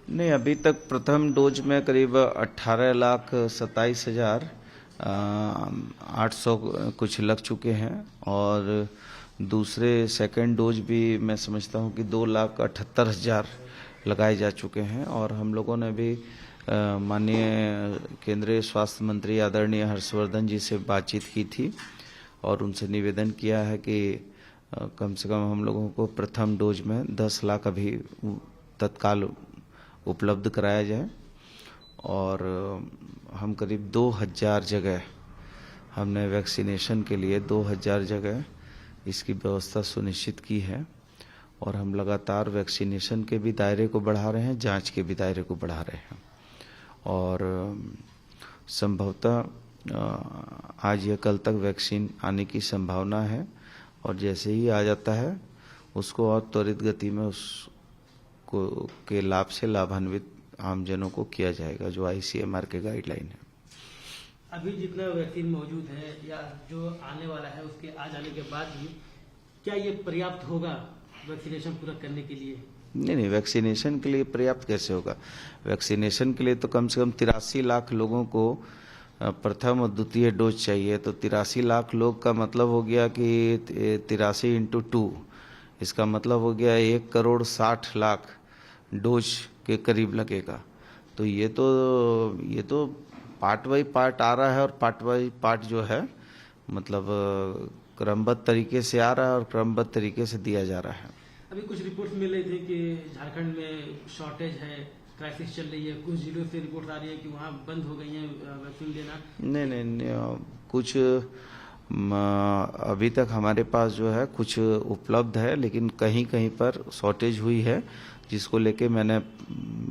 नहीं, अभी तक प्रथम डोज में करीब 18,27,800 कुछ लग चुके हैं और दूसरे सेकंड डोज भी मैं समझता हूं कि 2,78,000 लगाए जा चुके हैं। और हम लोगों ने भी माननीय केंद्रीय स्वास्थ्य मंत्री आदरणीय हर्षवर्धन जी से बातचीत की थी और उनसे निवेदन किया है कि कम से कम हम लोगों को प्रथम डोज में 10 लाख अभी तत्काल उपलब्ध कराया जाए और हम करीब 2,000 जगह हमने वैक्सीनेशन के लिए 2,000 जगह इसकी व्यवस्था सुनिश्चित की है और हम लगातार वैक्सीनेशन के भी दायरे को बढ़ा रहे हैं, जांच के भी दायरे को बढ़ा रहे हैं और संभवतः आज या कल तक वैक्सीन आने की संभावना है और जैसे ही आ जाता है उसको और त्वरित गति में उसको के लाभ से लाभान्वित आमजनों को किया जाएगा, जो ICMR के गाइडलाइन है। अभी जितना वैक्सीन मौजूद है या जो आने वाला है उसके आ जाने के बाद भी क्या ये पर्याप्त होगा वैक्सीनेशन पूरा करने के लिए? नहीं, वैक्सीनेशन के लिए पर्याप्त कैसे होगा? वैक्सीनेशन के लिए तो कम से कम 83 लाख लोगों को प्रथम और द्वितीय डोज चाहिए। तो 83 लाख लोग का मतलब हो गया कि 83 × 2, इसका मतलब हो गया 1,60,00,000 डोज के करीब लगेगा। तो ये तो पार्ट बाई पार्ट आ रहा है और पार्ट बाई पार्ट जो है मतलब क्रमबद्ध तरीके से आ रहा है और क्रमबद्ध तरीके से दिया जा रहा है। अभी कुछ रिपोर्ट्स मिल रही थी कि झारखंड में शॉर्टेज है, क्राइसिस चल रही है, कुछ जिलों से रिपोर्ट आ रही है कि वहाँ बंद हो गई है वैक्सीन देना। नहीं, कुछ अभी तक हमारे पास जो है कुछ उपलब्ध है, लेकिन कहीं कहीं पर शॉर्टेज हुई है, जिसको लेके मैंने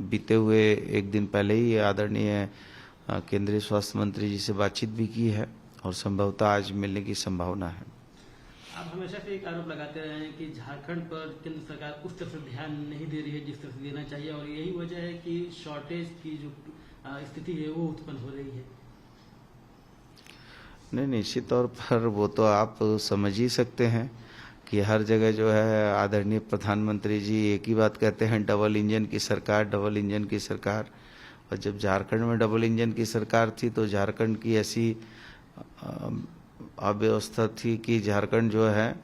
बीते हुए एक दिन पहले ही आदरणीय केंद्रीय स्वास्थ्य मंत्री जी से बातचीत भी की है और संभवतः आज मिलने की संभावना है। आप हमेशा से एक आरोप लगाते रहे हैं कि झारखंड पर केंद्र सरकार उस तरह से ध्यान नहीं दे रही है जिस तरह से देना चाहिए और यही वजह है कि शॉर्टेज की जो स्थिति है वो उत्पन्न हो रही है। नहीं, निश्चित तौर पर वो तो आप समझ ही सकते हैं कि हर जगह जो है आदरणीय प्रधानमंत्री जी एक ही बात कहते हैं, डबल इंजन की सरकार, डबल इंजन की सरकार। और जब झारखंड में डबल इंजन की सरकार थी तो झारखंड की ऐसी अव्यवस्था थी कि झारखंड जो है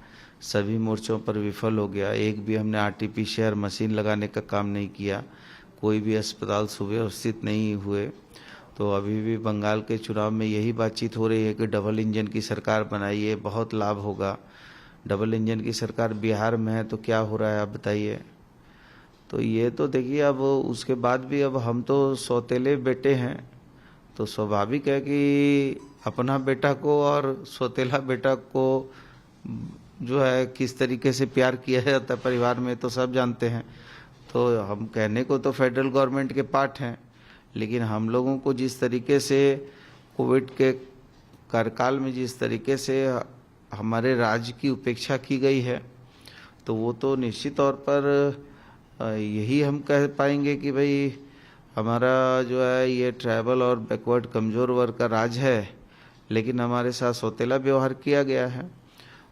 सभी मोर्चों पर विफल हो गया। एक भी हमने RT-PCR मशीन लगाने का काम नहीं किया, कोई भी अस्पताल सुव्यवस्थित नहीं हुए। तो अभी भी बंगाल के चुनाव में यही बातचीत हो रही है कि डबल इंजन की सरकार बनाइए, बहुत लाभ होगा। डबल इंजन की सरकार बिहार में है तो क्या हो रहा है आप बताइए। तो ये तो देखिए, अब उसके बाद भी अब हम तो सौतेले बेटे हैं, तो स्वाभाविक है कि अपना बेटा को और सौतेला बेटा को जो है किस तरीके से प्यार किया जाता है परिवार में, तो सब जानते हैं। तो हम कहने को तो फेडरल गवर्नमेंट के पार्ट हैं, लेकिन हम लोगों को जिस तरीके से कोविड के कार्यकाल में जिस तरीके से हमारे राज्य की उपेक्षा की गई है, तो वो तो निश्चित तौर पर यही हम कह पाएंगे कि भाई हमारा जो है ये ट्राइबल और बैकवर्ड कमज़ोर वर्ग का राज है, लेकिन हमारे साथ सौतेला व्यवहार किया गया है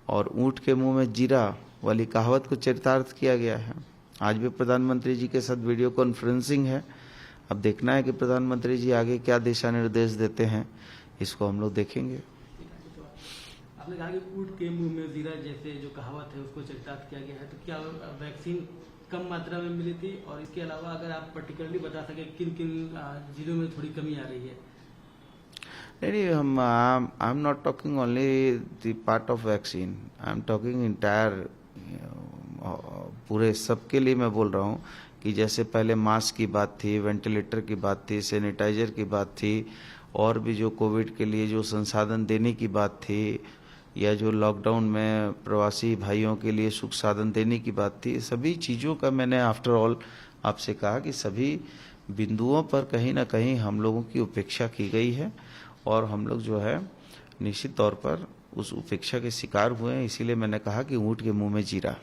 और ऊँट के मुंह में जीरा वाली कहावत को चरितार्थ किया गया है। आज भी प्रधानमंत्री जी के साथ वीडियो कॉन्फ्रेंसिंग है। अब देखना है कि प्रधानमंत्री जी आगे क्या दिशा निर्देश देते हैं, इसको हम लोग देखेंगे। आपने कहा कि ऊँट के मुंह में जीरा जैसे जो कहावत है उसको चरितार्थ किया गया है, तो क्या वैक्सीन कम मात्रा में मिली थी? और इसके अलावा अगर आप पर्टिकुलरली बता सके किन किन जिलों में थोड़ी कमी आ रही है? नहीं, हम I am not talking only the part of vaccine, I am talking entire, पूरे सबके लिए मैं बोल रहा हूँ कि जैसे पहले मास्क की बात थी, वेंटिलेटर की बात थी, सैनिटाइजर की बात थी, और भी जो कोविड के लिए जो संसाधन देने की बात थी, या जो लॉकडाउन में प्रवासी भाइयों के लिए सुख साधन देने की बात थी, सभी चीज़ों का मैंने आफ्टर ऑल आपसे कहा कि सभी बिंदुओं पर कहीं ना कहीं हम लोगों की उपेक्षा की गई है और हम लोग जो है निश्चित तौर पर उस उपेक्षा के शिकार हुए हैं। इसीलिए मैंने कहा कि ऊँट के मुंह में जीरा।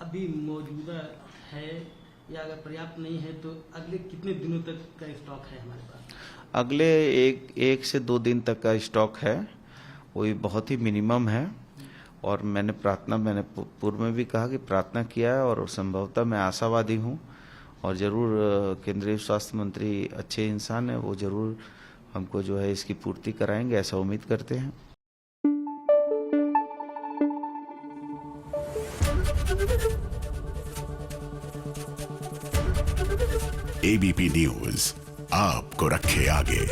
अभी मौजूदा है या अगर पर्याप्त नहीं है तो अगले कितने दिनों तक का स्टॉक है हमारे पास? अगले एक से 2 दिन तक का स्टॉक है, वो बहुत ही मिनिमम है। और मैंने पूर्व में भी कहा कि प्रार्थना किया है और संभवतः मैं आशावादी हूँ और ज़रूर केंद्रीय स्वास्थ्य मंत्री अच्छे इंसान हैं, वो ज़रूर हमको जो है इसकी पूर्ति कराएंगे, ऐसा उम्मीद करते हैं। एबीपी न्यूज आपको रखे आगे।